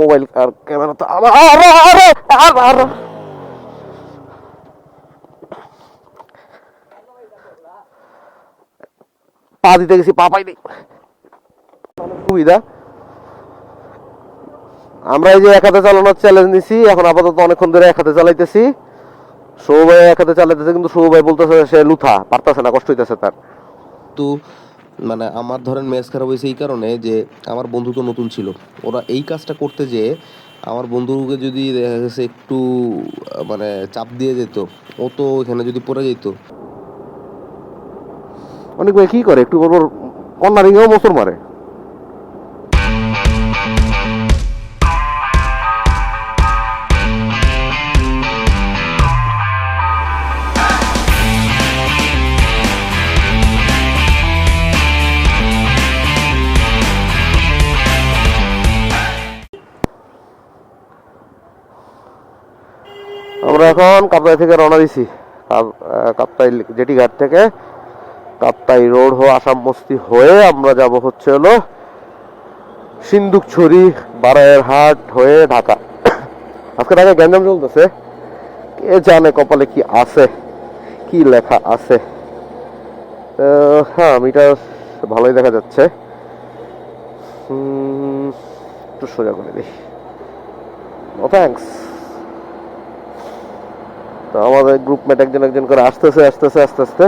Mobile আর camera তো আমার পা দিতে গেছি, পা পাইনি। সুবিধা আমরা এই যে এক হাতে চালানোর চ্যালেঞ্জ নিছি, এখন আপাতত অনেকক্ষণ ধরে এক হাতে চালাইতেছি। সৌ ভাই এক হাতে চালাইতেছে, কিন্তু সৌ ভাই বলতেছে সে লুথা, পারতেছে না, কষ্ট হইতেছে তার। তো মানে আমার ধরেন ম্যাচ খারাপ হয়েছে এই কারণে যে আমার বন্ধু তো নতুন ছিল, ওরা এই কাজটা করতে যে আমার বন্ধুকে যদি দেখা গেছে একটু মানে চাপ দিয়ে যেত, ও তো এখানে যদি পড়ে যেত। অনেক ভাই কি করে, একটু বড় কর্নারিংয়েও মোচড় মারে। আমরা এখন কাপ্তাই থেকে রওনা দিছি। কাপ্তাই জেটি ঘাট থেকে কাপ্তাই রোড হয়ে আসাম মস্তি হয়ে আমরা যাব হচ্ছে হলো সিন্দুকছড়ি বারায়ের হাট হয়ে ঢাকা। আজকে ঢাকা গ্যাঞ্জাম চলতেছে, কে জানে কপালে কি আছে, কি লেখা আছে। হ্যাঁ, মিটার ভালোই দেখা যাচ্ছে। একটু সোজা করে দিই। No thanks. তো আমাদের গ্রুপমেট একজন একজন করে আসতেছে আসতেছে আস্তে আস্তে।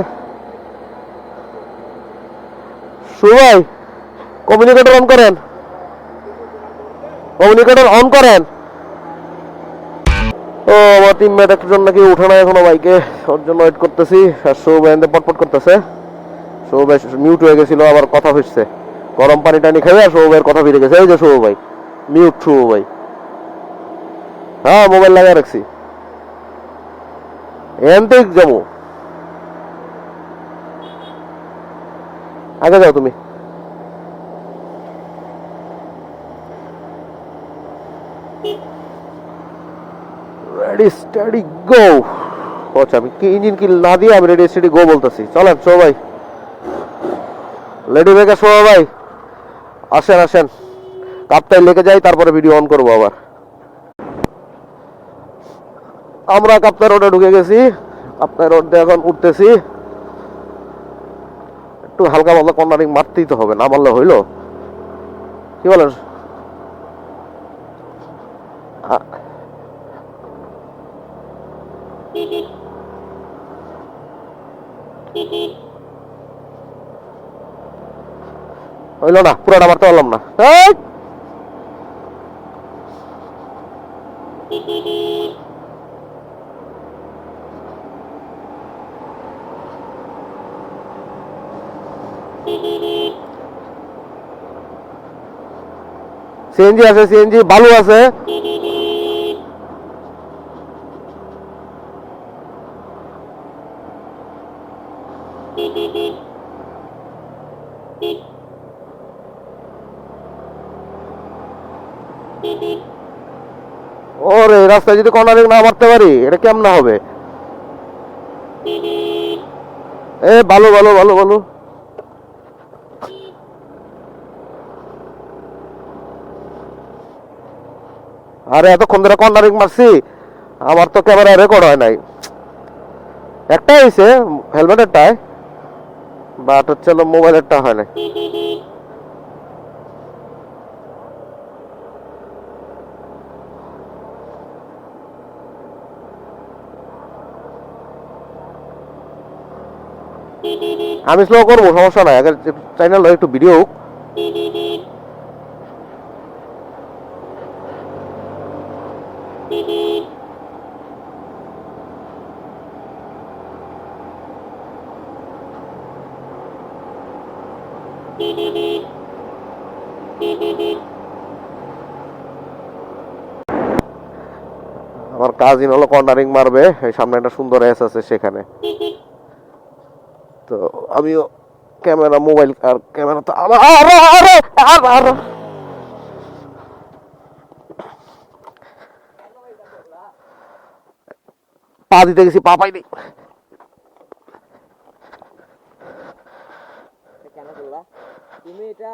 সুভাই, কমিউনিকেটর অন করেন, কমিউনিকেটর অন করেন। ও আমার টিমমেট একজন নাকি উঠে না এখনো বাইকে, ওর জন্য ওয়েট করতেছি। আর সৌভাই পটপট করতেছে। সৌভাই মিউট হয়ে গেছিল, আবার কথা হচ্ছে। গরম পানি টানি খেয়ে সৌভাইয়ের কথা ফিরে গেছে। এই যে সৌভাই মিউট, সৌভাই হ্যাঁ মোবাইল লাগিয়ে রাখছি। এনতে যাবো, আগে যাও তুমি। রেডি স্টাডি গো। আচ্ছা, আমি কি ইঞ্জিন কিল না দিয়ে আমি রেডি স্টাডি গো বলতেছি। চলেন সবাই লেডি বেকার সবাই আসেন আসেন, কাপ্তাই লেগে যাই, তারপরে ভিডিও অন করবো আবার। আমরা কাপ্তাই রোডে ঢুকে গেছি। কাপ্তাই রোড দিয়ে এখন উঠতেছি। একটু হালকা পাতলা কর্নারিং মারতেই তো হবে, না মারলে হইলো। কি বলেন? হইলো না, পুরোটা মারতে পারলাম না। সিএনজি আছে, সিএনজি বালু আছে। ওরে রাস্তায় যদি কর্নারিং না মারতে পারি, এটা কেমন হবে? এ ভালো ভালো ভালো ভালো। আরে এতক্ষণ ধরে কর্নারিং মারছি, আমার তো ক্যামেরা রেকর্ড হয় নাই। একটা হয়েছে হেলমেটেরটায়, বাট হচ্ছে মোবাইলেরটা হয় নাই। আমি স্লো করবো, সমস্যা নাই। আগে চ্যানেল একটু ভিডিও হোক। আমার কাজিন হলো কর্নারিং মারবে, এই সামনে একটা সুন্দর এস আছে সেখানে। তো আমিও ক্যামেরা, মোবাইল আর ক্যামেরা তো আমার পা দিতে গেছি, পা পাইনি। কেন করলা তুমি এটা?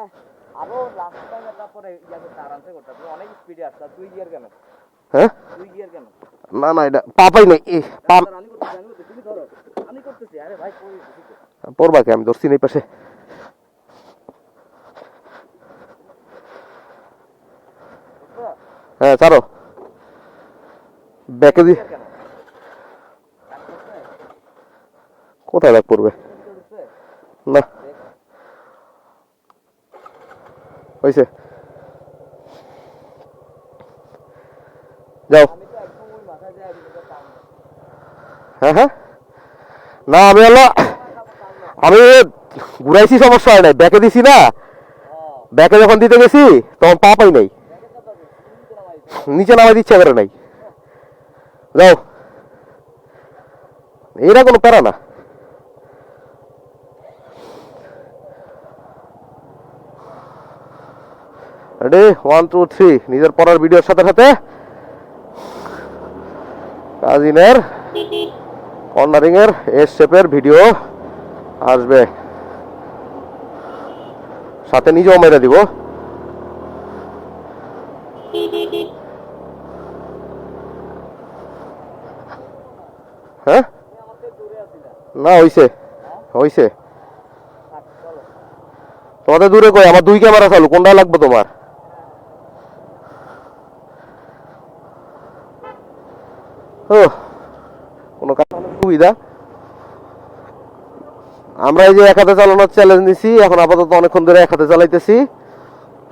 আরো লাস্ট টাইম এটা পরে ইয়া করতে আরামসে করতে, তুমি অনেক হ্যাঁ না না এটা পা পাই নাই পা পড়বা কে আমি ধরছি না এই পাশে হ্যাঁ ছাড়ো ব্যাকে দি কোথায় ব্যাক পড়বে না হয়েছে যাও হ্যাঁ হ্যাঁ না আমি হলো আমি ঘুরাইছি সমস্যা হয় নাই ব্যাকে দিছি না ব্যাকে যখন দিতে গেছি তখন পা পাই নাই নিচে নামাই দিচ্ছে করে নাই যাও এরা কোনো প্যারা না রেডি 1 2 3 নিজের পড়ার ভিডিওর সাথে সাথে কাজিনের কর্নারিং এর এস শেপের ভিডিও আসবে সাথে নিজেও মেরে দিব হ্যাঁ না হইছে হইছে তোমাদের দূরে কই আমার 2 ক্যামেরা চালু কোনটা লাগবে তোমার ও কোনো সুবিধা আমরা এই যে এক হাতে চালানোর চ্যালেঞ্জ নিছি এখন আপাতত অনেকক্ষণ ধরে এক হাতে চালাইতেছি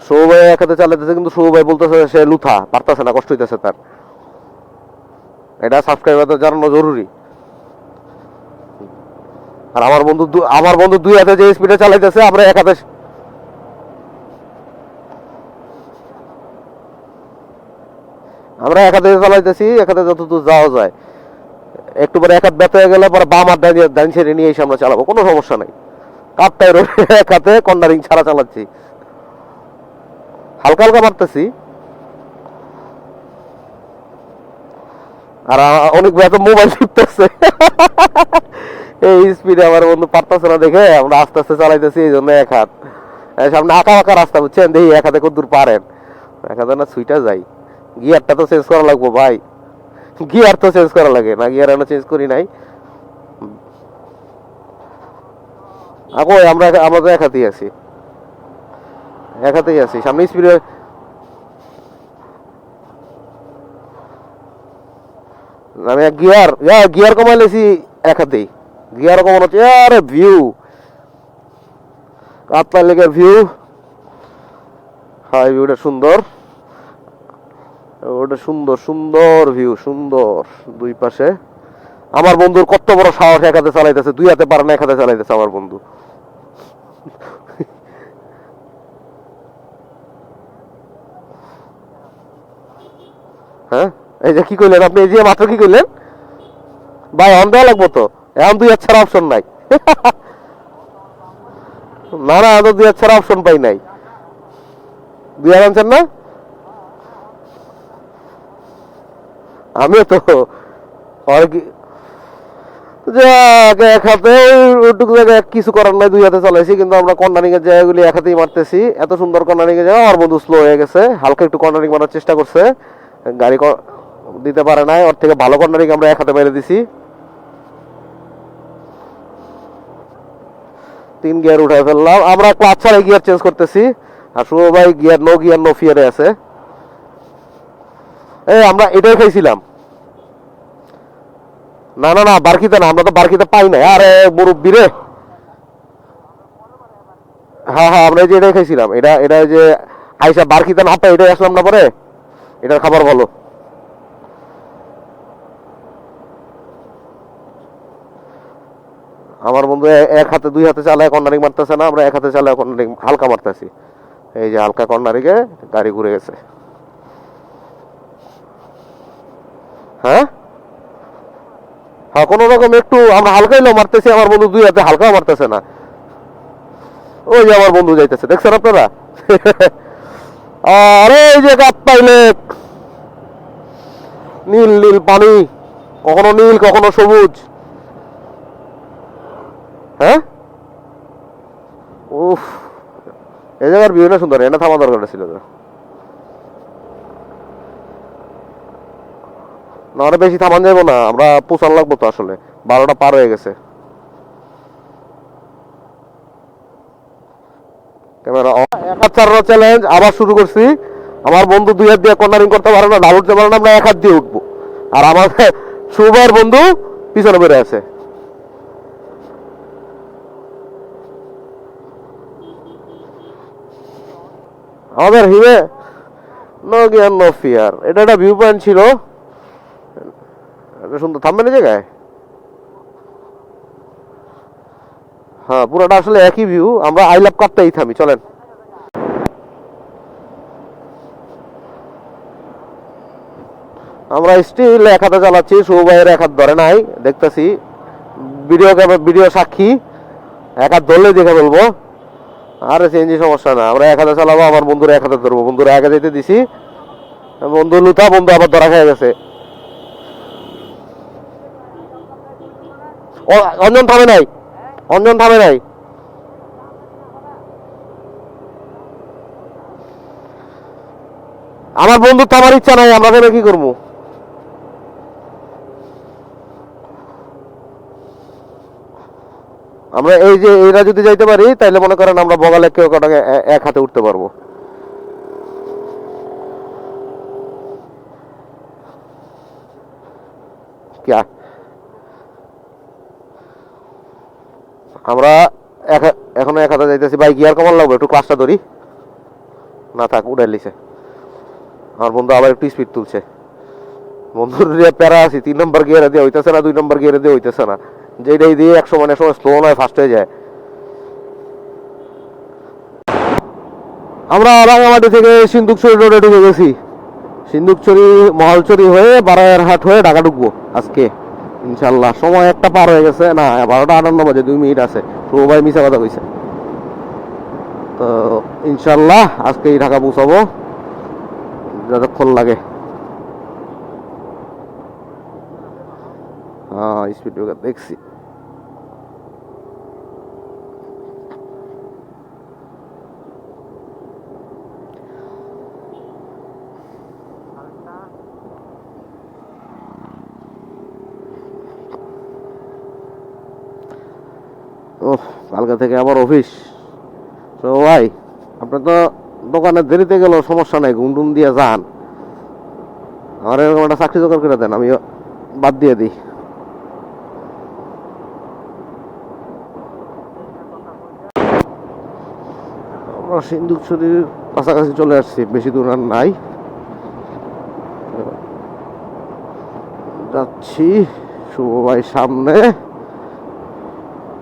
সৌভাই এক হাতে চালাইতেছে কিন্তু সৌভাই বলতেছে সে লুথা পারতেছে না কষ্ট হইতেছে তার এটা সাবস্ক্রাইবারদের জানানো জরুরি আর আমার বন্ধু 2 হাতে যে স্পিডে চালাইতেছে আমরা এক হাতে চালাইতেছি এক হাতে যতদূর যাওয়া যায় একটু পরে এক হাত ব্যথা হয়ে গেলে পরে বাম হাত ডান ছেড়ে নিয়ে এসে আমরা চালাবো কোনো সমস্যা নাই কাপটাই এক হাতে কর্নারিং ছাড়া চালাচ্ছি হালকা হালকা মারতেছি আর অনেক ব্যথা মোবাইল টিপতেছে এই স্পিডে আমার বন্ধু পারতেছে না দেখে আমরা আস্তে আস্তে চালাইতেছি এই জন্য এক হাত সামনে আঁকা আঁকা রাস্তা বুঝছেন দেখি এক হাতে কত দূর পারেন এক হাতে না সুইটা যাই গিয়ারটা তো চেঞ্জ করা লাগবো ভাই গিয়ার তো চেঞ্জ করা লাগে না গিয়ার আমরা চেঞ্জ করি নাই আমরা তো এক হাতেই আছি সামনে স্পিডে আমি গিয়ার কমাই লেছি এক হাতেই গিয়ার কমানো হচ্ছে আরে ভিউ আপনার লেগে ভিউ হ্যাঁ ভিউটা সুন্দর ওটা সুন্দর সুন্দর ভিউ সুন্দর দুই পাশে আমার বন্ধুর কত বড় সাহস এক হাতে চালাইতেছে 2 হাতে পারে না এক হাতে চালাইতেছে আমার বন্ধু হ্যাঁ এই যে কি কইলেন আপনি এই যে মাত্র কি কইলেন ভাই অন দেওয়া লাগবো তো এখন 2 হাত ছাড়া অপশন নাই না না 2 হাত ছাড়া অপশন পাই নাই 2 হাত আনছেন না আমিও তো এক হাতে ওইটুকু জায়গায় কিছু করার নাই 2 হাতে চালাইছি কিন্তু আমরা কর্নারিং এর জায়গাগুলি এক হাতেই মারতেছি এত সুন্দর কর্নারিং এর জায়গা আমার বন্ধু স্লো হয়ে গেছে হালকা একটু কর্নারিং মারার চেষ্টা করছে গাড়ি দিতে পারে নাই ওর থেকে ভালো কর্নারিং আমরা এক হাতে মেরে দিছি 3 গিয়ার উঠাই ফেললাম আমরা ক্লাচ ছাড়াই গিয়ার চেঞ্জ করতেছি আর শুভ ভাই গিয়ার নো ফিয়ারে আছে আমরা এটাই খাইছিলাম না না না বারকিতে না আমরা তো বারকিতে পাই না আরে মুরব্বি রে হ্যাঁ আমরা যে এটাই খাইছিলাম এটা যে আইসা বারকিতে না পাই এটাই আসলাম না পরে এটার খাবার ভালো আমার বন্ধু এক হাতে 2 হাতে চালায় কর্নারিং মারতেছে না আমরা এক হাতে চালায় কর্নারিং হালকা মারতেছি এই যে হালকা কর্নারিংয়ে গাড়ি ঘুরে গেছে হ্যাঁ কোন রকম একটু আমরা হালকাই মারতেছি আমার বন্ধু 2 হাতে হালকা মারতেছে না ওই যে আমার বন্ধু যাইতেছে দেখছেন আপনারা আরে এই যে গাছ পাইলে নীল নীল পানি কখনো নীল কখনো সবুজ হ্যাঁ উফ এই জায়গার ভিউটা সুন্দর এটা থামা দরকার ছিল না আরো বেশি থামান যাবো না, আমরা পৌঁছান লাগবো তো, আসলে 12টা পার হয়ে গেছে। ক্যামেরা এক হাত চালানো চ্যালেঞ্জ আবার শুরু করছি। আমার বন্ধু 2 হাত দিয়ে কর্নারিং করতে পারে না, ঢাল উঠতে পারে না, আমরা 1 হাত দিয়ে উঠবো। আর আমার শুভর বন্ধু পিছনে বেড়ে আছে। আমাদের হিমে নো জ্ঞান নো ফিয়ার, এটা একটা ভিউ পয়েন্ট ছিল, এটা সুন্দর থামবে না জায়গায়। হ্যাঁ পুরোটা আসলে একই ভিউ। আমরা আই লাভ কাটতেই থামি, চলেন। আমরা স্টিল 1 হাতে চালাচ্ছি, শুভ ভাইয়ের 1 হাত ধরে নাই, দেখতেছি ভিডিও সাক্ষী। 1 হাত ধরলেই দেখে বলবো। আর সিএনজি সমস্যা না, আমরা 1 হাতে চালাবো, আমার বন্ধুরা 1 হাতে ধরবো। বন্ধুরা আগে যেতে দিছি, বন্ধু লুতা, বন্ধু আবার ধরা খেয়ে গেছে। অঞ্জন থামে নাই, অঞ্জন থামে নাই। আমার বন্ধু থামার ইচ্ছা নাই, আমরা কেন কি করবো? আমরা এই যে এরা যদি যাইতে পারি তাইলে মনে করেন আমরা বগালে কেউ কটাকে 1 হাতে উঠতে পারবো। আমরা এখনো 1 হাতে যাইতেছি। ভাই গিয়ার কমান লাগবে, একটু ক্লাসটা ধরি। না থাক, উড়ে লিছে। আমার বন্ধু আবার একটু স্পিড তুলছে। বন্ধুর প্যারা আছি, 3 নম্বর গিয়ারে দিয়ে হইতেছে না, 2 নম্বর গিয়ারে দিয়ে হইতেছে না। যেটাই দিয়ে 100 মানে সময় স্লো নয়, ফাস্ট হয়ে যায়। আমরা রাঙামাটি থেকে সিন্দুকছড়ি রোডে ঢুকে গেছি। সিন্দুকছড়ি মহালছড়ি হয়ে বারায়ারহাট হয়ে ঢাকা ঢুকবো আজকে ইনশাল্লাহ। সময় 1টা পার হয়ে গেছে, না 12টা 58 বাজে, 2 মিনিট আছে। শুভ ভাই মিশা কথা কইছে। তো ইনশাল্লাহ আজকেই ঢাকা পৌঁছাবো, যতক্ষণ লাগে। হ্যাঁ স্পিড ব্রেকার দেখছি। ওহ, কালকা থেকে আবার অফিস। তো ভাই আপনি তো দোকানে দেরিতে গেলেও সমস্যা নাই, ঘুম টুম দিয়ে যান। আমার এরকম একটা চাকরি জোগাড় করে দেন, আমি বাদ দিয়ে দিই। আমরা সিন্দুকছড়ির কাছাকাছি চলে আসছি, বেশি দূর আর নাই। যাচ্ছি, শুভ ভাই সামনে,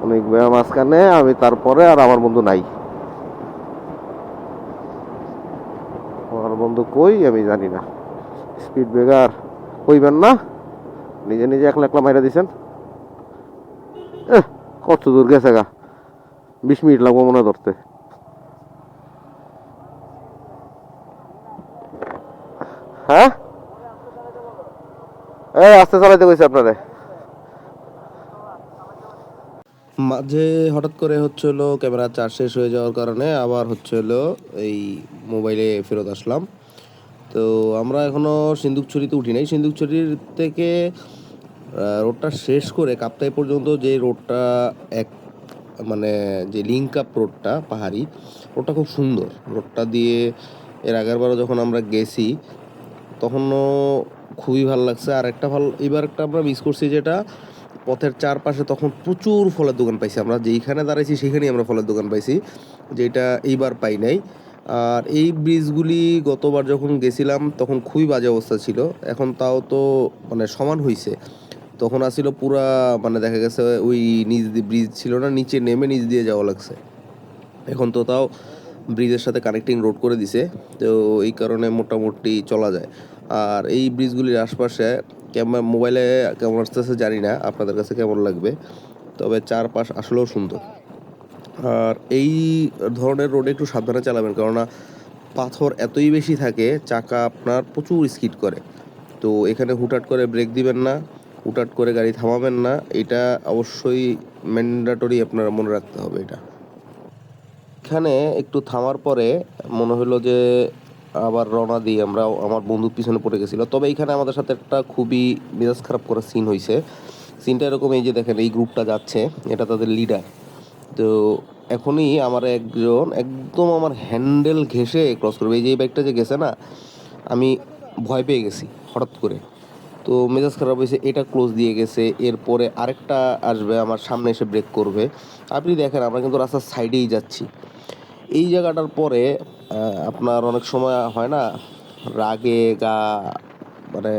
অনেক ভাই মাঝখানে, আমি তারপরে, আর আমার বন্ধু নাই। আমার বন্ধু কই আমি জানি না। স্পিড ব্রেকার কইবেন না, নিজে নিজে একলা একলা মাইরা দিছেন। কত দূর গেছে গা, 20 মিনিট লাগবো মনে হয় ধরতে। হ্যাঁ আস্তে চালাইতে কইছে আপনারে। মাঝে হঠাৎ করে হচ্ছে হলো ক্যামেরা চার্জ শেষ হয়ে যাওয়ার কারণে আবার হচ্ছে হলো এই মোবাইলে ফেরত আসলাম। তো আমরা এখনও সিন্দুকছড়িতে উঠি নাই। সিন্দুকছড়ির থেকে রোডটা শেষ করে কাপ্তাই পর্যন্ত যে রোডটা এক মানে যে লিঙ্ক আপ রোডটা পাহাড়ি, রোডটা খুব সুন্দর। রোডটা দিয়ে এর আগেরবারও যখন আমরা গেছি তখনও খুবই ভালো লাগছে। আর একটা ভালো, এবার একটা আমরা মিস করছি, যেটা পথের চারপাশে তখন প্রচুর ফলের দোকান পাইছি। আমরা যেইখানে দাঁড়াইছি সেখানেই আমরা ফলের দোকান পাইছি, যেটা এইবার পাই নাই। আর এই ব্রিজগুলি গতবার যখন গেছিলাম তখন খুবই বাজে অবস্থা ছিল, এখন তাও তো মানে সমান হয়েছে। তখন আসছিল পুরা মানে দেখা গেছে ওই নিচ দিয়ে ব্রিজ ছিল না, নিচে নেমে নিচ দিয়ে যাওয়া লাগছে। এখন তো তাও ব্রিজের সাথে কানেক্টিং রোড করে দিছে, তো এই কারণে মোটামুটি চলা যায়। আর এই ব্রিজগুলির আশপাশে মোবাইলে কেমন আসতেছে জানি না, আপনাদের কাছে কেমন লাগবে, তবে চারপাশ আসলেও সুন্দর। আর এই ধরনের রোডে একটু সাবধানে চালাবেন, কেননা পাথর এতই বেশি থাকে, চাকা আপনার প্রচুর স্কিড করে। তো এখানে হুটহাট করে ব্রেক দিবেন না, হুটহাট করে গাড়ি থামাবেন না, এটা অবশ্যই ম্যান্ডেটরি, আপনারা মনে রাখতে হবে এটা। এখানে একটু থামার পরে মনে হলো যে আবার রওনা দিই আমরা। আমার বন্ধু পিছনে পড়ে গেছিল। তবে এইখানে আমাদের সাথে একটা খুবই মেজাজ খারাপ করার সিন হয়েছে। সিনটা এরকম, এই যে দেখেন এই গ্রুপটা যাচ্ছে, এটা তাদের লিডার। তো এখনই আমার একজন একদম আমার হ্যান্ডেল ঘেঁষে ক্রস করবে। এই যে এই বাইকটা যে গেছে না, আমি ভয় পেয়ে গেছি হঠাৎ করে। তো মেজাজ খারাপ হয়েছে, এটা ক্লোজ দিয়ে গেছে, এরপরে আরেকটা আসবে আমার সামনে এসে ব্রেক করবে। আপনি দেখেন আমরা কিন্তু রাস্তার সাইডেই যাচ্ছি। এই জায়গাটার পরে আপনার অনেক সময় হয় না, রাগে গা মানে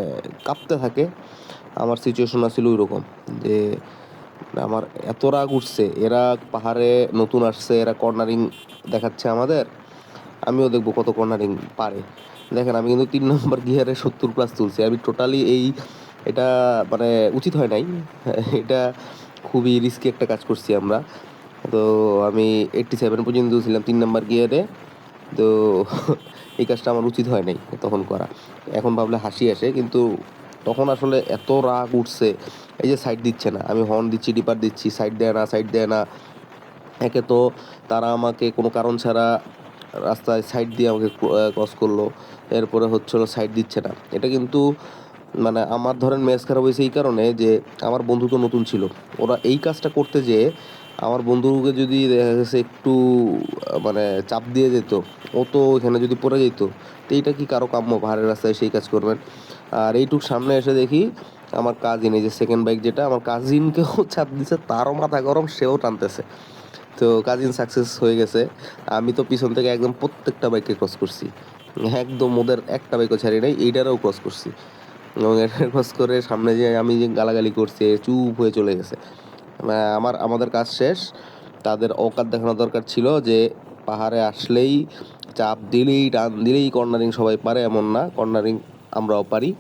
কাঁপতে থাকে। আমার সিচুয়েশন ছিল ওই রকম যে আমার এত রাগ উঠছে, এরা পাহাড়ে নতুন আসছে, এরা কর্নারিং দেখাচ্ছে আমাদের, আমিও দেখবো কত কর্নারিং পারে। দেখেন আমি কিন্তু 3 নম্বর গিয়ারে 70+ তুলছি। আমি টোটালি এটা মানে উচিত হয় নাই। এটা খুবই রিস্কি একটা কাজ করছি আমরা। তো আমি 87 পর্যন্ত ছিলাম 3 নম্বর গিয়ারে। তো এই কাজটা আমার উচিত হয় নাই তখন করা। এখন ভাবলে হাসি আসে, কিন্তু তখন আসলে এত রাগ উঠছে। এই যে সাইড দিচ্ছে না, আমি হর্ন দিচ্ছি, ডিপার দিচ্ছি, সাইড দেয় না, সাইড দেয় না। একে তো তারা আমাকে কোনো কারণ ছাড়া রাস্তায় সাইড দিয়ে আমাকে ক্রস করলো। এরপরে হচ্ছিল সাইড দিচ্ছে না। এটা কিন্তু মানে আমার ধরেন মেজ খারাপ হয়েছে এই কারণে যে আমার বন্ধু তো নতুন ছিল। ওরা এই কাজটা করতে যেয়ে আমার বন্ধুকে যদি দেখা গেছে একটু মানে চাপ দিয়ে যেত, ও তো এখানে যদি পড়ে যেত, তো এইটা কি কারো কাম্য? পাহাড়ের রাস্তায় সেই কাজ করবেন? আর এইটুক সামনে এসে দেখি আমার কাজিন, এই যে সেকেন্ড বাইক যেটা, আমার কাজিনকেও চাপ দিছে, তারও মাথা গরম, সেও টানতেছে। তো কাজিন সাকসেস হয়ে গেছে। আমি তো পিছন থেকে একদম প্রত্যেকটা বাইককে ক্রস করছি, একদম ওদের একটা বাইকও ছাড়ি নাই, এইটারও ক্রস করছি। এবং এটা ক্রস করে সামনে যে আমি যে গালাগালি করছি, চুপ হয়ে চলে গেছে। আমাদের কাজ শেষ। তাদের অকাত দেখানো দরকার ছিল যে পাহাড়ে আসলেই চাপ দিলেই টান দিলেই কর্নারিং সবাই পারে, এমন না, কর্নারিং আমরাও পারি,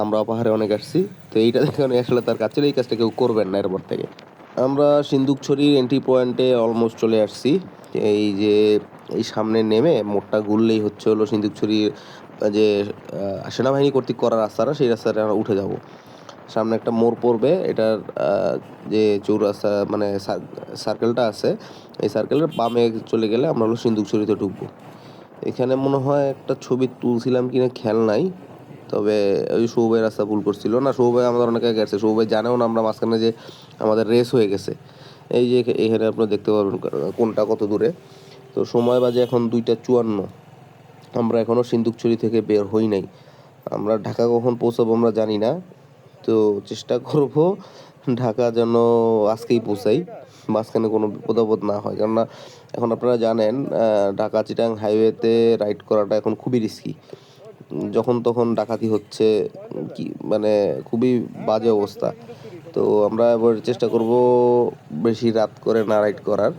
আমরাও পাহাড়ে অনেক আসছি। তো এইটা দেখানো আসলে তার কাজ ছিল, এই কাজটা কেউ করবেন না এরপর থেকে। আমরা সিন্দুকছড়ির এন্ট্রি পয়েন্টে অলমোস্ট চলে আসছি। এই যে এই সামনে নেমে মোড়টা ঘুরলেই হলো সিন্দুকছড়ির যে সেনাবাহিনী কর্তৃক করা রাস্তাটা, সেই রাস্তাটা আমরা উঠে যাব। সামনে একটা মোড় পড়বে, এটার যে চৌরাস্তা মানে সার্কেলটা আছে, এই সার্কেলের বামে চলে গেলে আমরা সিন্দুকছড়িতে ঢুকবো। এখানে মনে হয় একটা ছবি তুলছিলাম কিনা খেয়াল নাই। তবে ওই সৌভাই রাস্তা ভুল করছিল না, সৌভাই আমাদের অনেক আগে আসছে, সৌভাই জানেও না আমরা মাঝখানে যে আমাদের রেস হয়ে গেছে। এই যে এখানে আপনারা দেখতে পারবেন কোনটা কত দূরে। তো সময় বাজে এখন 2টা 54। আমরা এখনও সিন্দুকছড়ি থেকে বের হই নাই। আমরা ঢাকা কখন পৌঁছাবো আমরা জানি না। তো চেষ্টা করব ঢাকা যেন আজকেই পৌঁছাই, মাঝখানে কোনো বিপদ আপদ না হয়। কেননা এখন আপনারা জানেন ঢাকা চিটাং হাইওয়েতে রাইড করাটা এখন খুবই রিস্কি। যখন তখন ডাকাতি হচ্ছে, কি মানে খুবই বাজে অবস্থা। তো আমরা এবার চেষ্টা করব বেশি রাত করে না রাইড করার।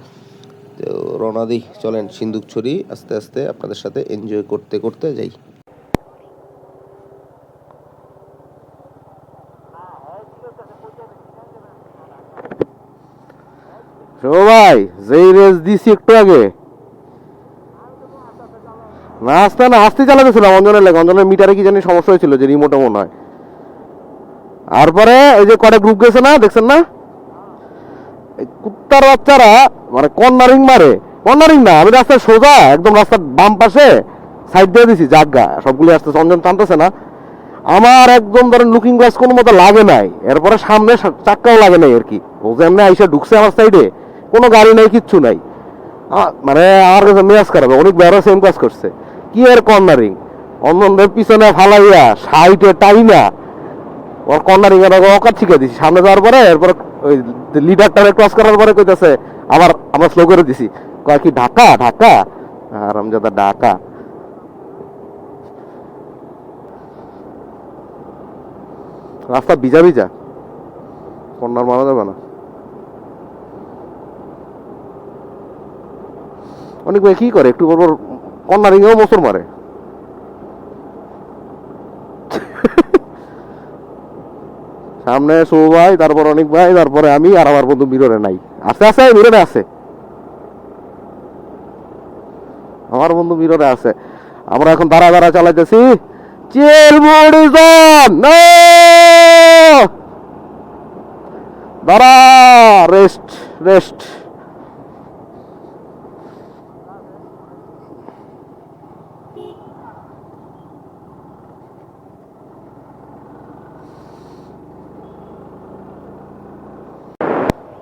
তো রওনা দিই, চলেন সিন্দুকছড়ি আস্তে আস্তে আপনাদের সাথে এনজয় করতে করতে যাই। ভাই যেই রেস দিছি একটু আগে, না আসতে না আসতে চালাতেছিলাম অঞ্জনের লাগে, অঞ্জনের মিটারে কি জানি সমস্যা হয়েছিল, যে রিমোটে মনে হয়। তারপরে ওই যে কটা গ্রুপ গেছে না, দেখছেন না, কুত্তার বাচ্চারা মানে কর্নারিং মারে। কর্নারিং না, আমি রাস্তায় সোজা একদম রাস্তার বাম পাশে সাইড দিয়ে দিছি, জাগা সবগুলি আসতেছে, অঞ্জন টানতেছে না। আমার একদম ধরেন লুকিং গ্লাস কোনো মতো লাগে নাই, এরপরে সামনে চাক্কাও লাগে নাই আর কি। ও যে এমনি আইসা ঢুকছে আমার সাইডে, কোনো গাড়ি নাই, কিচ্ছু নাই। মানে আমার কাছে মেজাজ খারাপ, অনেক বেড়া সেম কাজ করছে। কি এর কর্নারিং, অন্যদের পিছনে ফালাইয়া সাইডে টাইনা ওর কর্নারিং এর অকাত শিখে দিছি। সামনে যাওয়ার পরে এরপর ওই লিডারটারে ক্রস করার পরে কইতাছে আবার আমরা স্লো করে দিছি, কয় কি ঢাকা ঢাকা, আরামজাদা ঢাকা। রাস্তা ভিজা ভিজা, কর্নার মারা যাবে না। অনেক ভাই কি করে একটু পর পর কর্নারিং এও মোচড় মারে। সামনে সৌ ভাই, তারপর অনেক ভাই, তারপরে আমি, আর আমার বন্ধু মিররে নাই। আস্তে আস্তে মিররে আছে, আমার বন্ধু মিররে আছে। আমরা এখন দাঁড়া দাঁড়া চালাইতেছি। দাঁড়া, রেস্ট রেস্ট।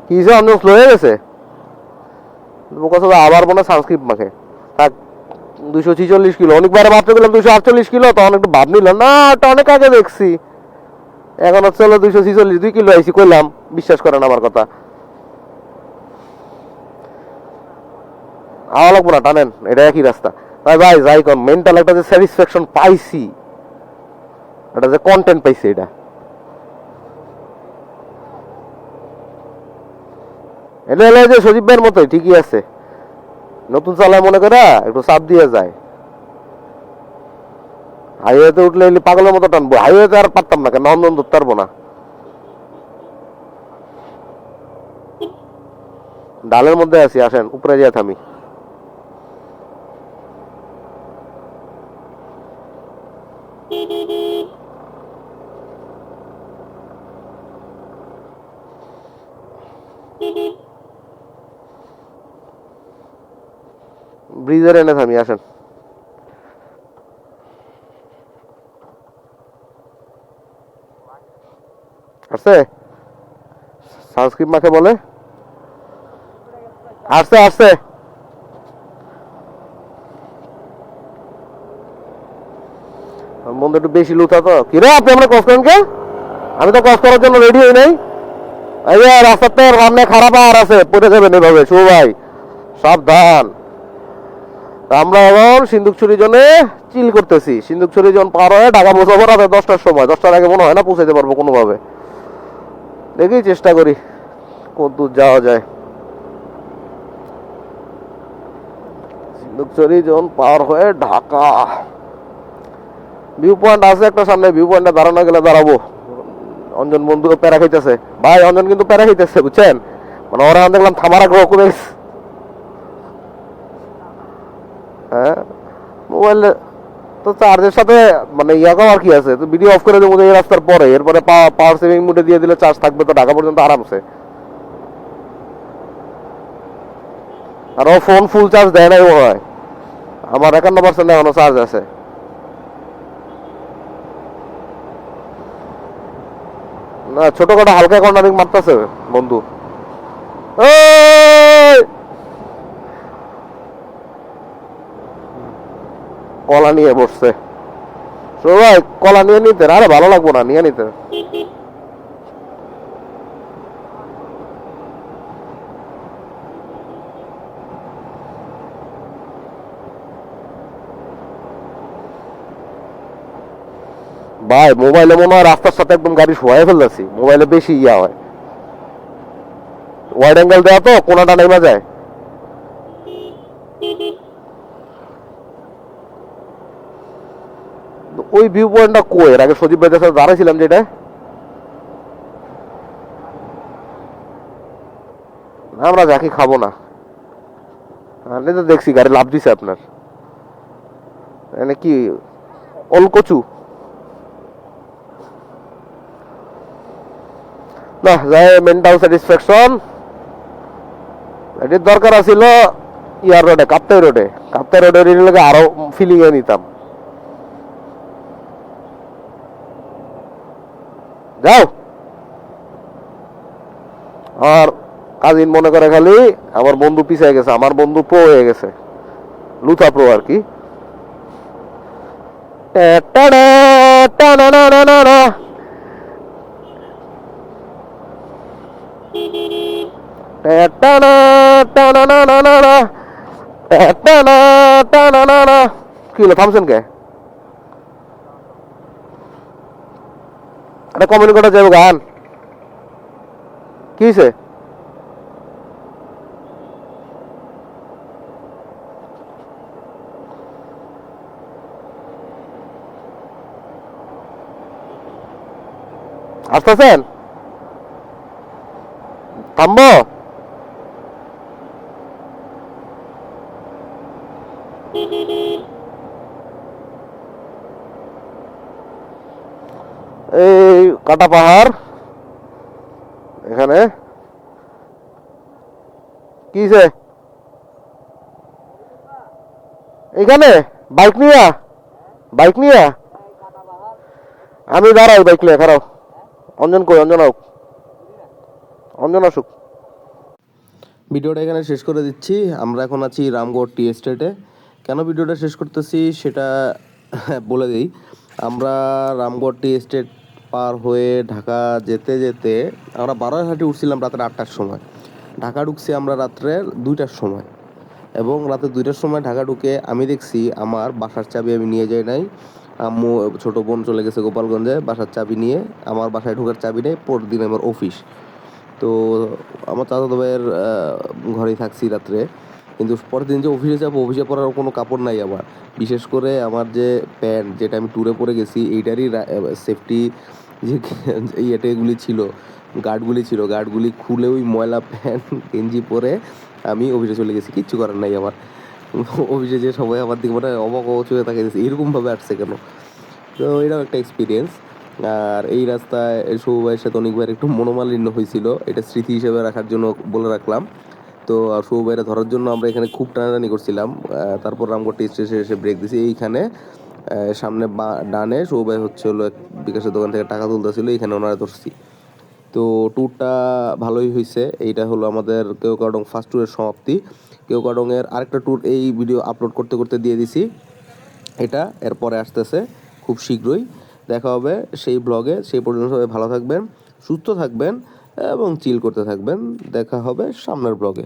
কি যে অঞ্জন স্লো হয়ে গেছে কথা আবার মনে সানস্ক্রিপ্ট মাখে থাক 246 কিলো অনেকবার মাত্র গেলাম 248 কিলো তখন একটু ভাব নিল না ওটা অনেক আগে দেখছি এখন হচ্ছে হলো 246 2 কিলো আইসি কইলাম বিশ্বাস করেন আমার কথা আওয়া লাগবো না টানেন এটা একই রাস্তা ভাই ভাই যাই কোন মেন্টাল একটা যে স্যাটিসফ্যাকশন পাইছি এটা যে কন্টেন্ট পাইছি এটা এটা হলো যে সজীব ভাইয়ের মতোই ঠিকই আছে নতুন চালায় মনে করে একটু চাপ দিয়ে যায় হাইওয়েতে উঠলে পাগলের মতো টানবো হাইওয়েতে আর পারতাম না কেন নন্দন ধরতে পারবো না ডালের মধ্যে আছি আসেন উপরে দিয়ে থামি ব্রিজের এনে থামি আসেন আসছে সানস্ক্রিপ্ট মাকে বলে আসছে আসছে মন্দির একটু বেশি লুথা তো কি রে আপনি আমরা কস করেন কে আমি তো কস করার জন্য রেডি হই নাই এই যে রাস্তাতে সামনে খারাপ আর আছে পড়ে যাবেন এভাবে শো ভাই সাবধান আমরা এখন সিন্দুকছড়ি জোনে চিল করতেছি সিন্দুকছড়ি জোন পার হয়ে ঢাকা পৌঁছাবো রাতে 10টার সময় 10টার আগে মনে হয় না পৌঁছাতে পারবো কোনোভাবে দেখি চেষ্টা করি কত দূর যাওয়া যায় সিন্দুকছড়ি জোন পার হয়ে ঢাকা ভিউ পয়েন্ট আছে একটা সামনে ভিউ পয়েন্টে দাঁড়ানো গেলে দাঁড়াবো অঞ্জন বন্ধু প্যারা খাইতেছে ভাই অঞ্জন কিন্তু প্যারা খাইতেছে বুঝছেন মানে ওরা দেখলাম থামার আগ্রহ কমে গেছে হ্যাঁ মোবাইলে তো চার্জের সাথে মানে ইয়াকাও আর কি আছে তো ভিডিও অফ করে দেবো এই রাস্তার পরে এরপরে পাওয়ার সেভিং মোডে দিয়ে দিলে চার্জ থাকবে তো ঢাকা পর্যন্ত আরামসে আর ও ফোন ফুল চার্জ দেয় নাই মনে হয় আমার 51% এখনো চার্জ আছে না ছোটখাটো হালকা কর্নারিং মারতেছে বন্ধু কলা নিয়ে বসছে সবাই কলা নিয়ে নিতে আরে ভালো লাগবো না নিয়ে নিতে ভাই মোবাইলে মনে হয় রাস্তার সাথে একদম গাড়ি শোয়াই ফেলতেছি মোবাইলে বেশি ইয়া হয় ওয়াইড অ্যাঙ্গেল দেওয়া তো কোনাটা নেমা যায় ওই ভিউ পয়েন্টটা কই এর আগে সজীব ভাইদের সাথে দাঁড়াইছিলাম যেটা আমরা যাকে খাবো না আমি তো দেখছি গাড়ি লাভ দিছে আপনার এনে কি ওলকচু না যায় মেন্টাল স্যাটিসফ্যাকশন এটির দরকার আছিল ইয়ার রোডে কাপ্তাই রোডে রিলেকে আরো ফিলিং এ নিতাম যাও আর কাজিন মনে করে খালি আমার বন্ধু পিছিয়ে গেছে আমার বন্ধু প্রো হয়ে গেছে লুথা প্রো আর কি কি হলো থামছেন কে একটা কমেন্ট করা যাবে গান কি হয়েছে আসতেছেন থামবো এই কাটা পাহাড় এখানে কিছে এখানে বাইক নিয়ে আমি দাঁড়াই বাইক নিয়ে খারাপ অঞ্জন কই অঞ্জন আসুক ভিডিওটা এখানে শেষ করে দিচ্ছি। আমরা এখন আছি রামগড় টি এস্টেটে। কেন ভিডিওটা শেষ করতেছি সেটা বলে দিই। আমরা রামগড় টি এস্টেট পার হয়ে ঢাকা যেতে যেতে আমরা বারোয়ারহাটে উঠছিলাম রাতের 8টার সময়। ঢাকা ঢুকছি আমরা রাত্রের 2টার সময়, এবং রাতে 2টার সময় ঢাকা ঢুকে আমি দেখছি আমার বাসার চাবি আমি নিয়ে যাই নাই। আম্মু ছোটো বোন চলে গেছে গোপালগঞ্জে বাসার চাবি নিয়ে। আমার বাসায় ঢোকার চাবি নেই, পরের দিন আমার অফিস। তো আমার চাচাতো ভাইয়ের ঘরেই থাকছি রাত্রে। কিন্তু পরের দিন যে অফিসে যাবো, অফিসে পরার কোনো কাপড় নাই আমার। বিশেষ করে আমার যে প্যান্ট, যেটা আমি ট্যুরে পরে গেছি, এইটারই সেফটি যে ইয়েটেগুলি ছিল, গার্ডগুলি ছিল, গার্ডগুলি খুলে ওই ময়লা প্যান্ট গেঞ্জি পরে আমি অফিসে চলে গেছি। কিচ্ছু করার নাই আমার। অফিসে যে সবাই আমার দিকে মানে অবাক হয়ে তাকিয়ে দিয়েছে, এরকমভাবে আসছে কেন। তো এটাও একটা এক্সপিরিয়েন্স। আর এই রাস্তায় শুভ ভাইয়ের সাথে অনেক ভাইয়ের একটু মনোমালিন্য হয়েছিল, এটা স্মৃতি হিসেবে রাখার জন্য বলে রাখলাম। তো শুভ ভাইয়েরা ধরার জন্য আমরা এখানে খুব টানাটানি করছিলাম। তারপর রামগড় স্টেশনে এসে ব্রেক দিছি এইখানে। সামনে ডানে শুভ ভাই হচ্ছে হলো এক বিকাশের দোকান থেকে টাকা তুলতেছিল, এইখানে ওনারা ধরছি। তো ট্যুরটা ভালোই হয়েছে। এইটা হলো আমাদের কেওক্রাডং ফার্স্ট ট্যুরের সমাপ্তি। কেওক্রাডংয়ের আরেকটা ট্যুর এই ভিডিও আপলোড করতে করতে দিয়ে দিছি, এটা এরপরে আসতেছে খুব শীঘ্রই। দেখা হবে সেই ব্লগে। সেই পর্যন্ত সবাই ভালো থাকবেন, সুস্থ থাকবেন এবং চিল করতে থাকবেন। দেখা হবে সামনের ব্লগে।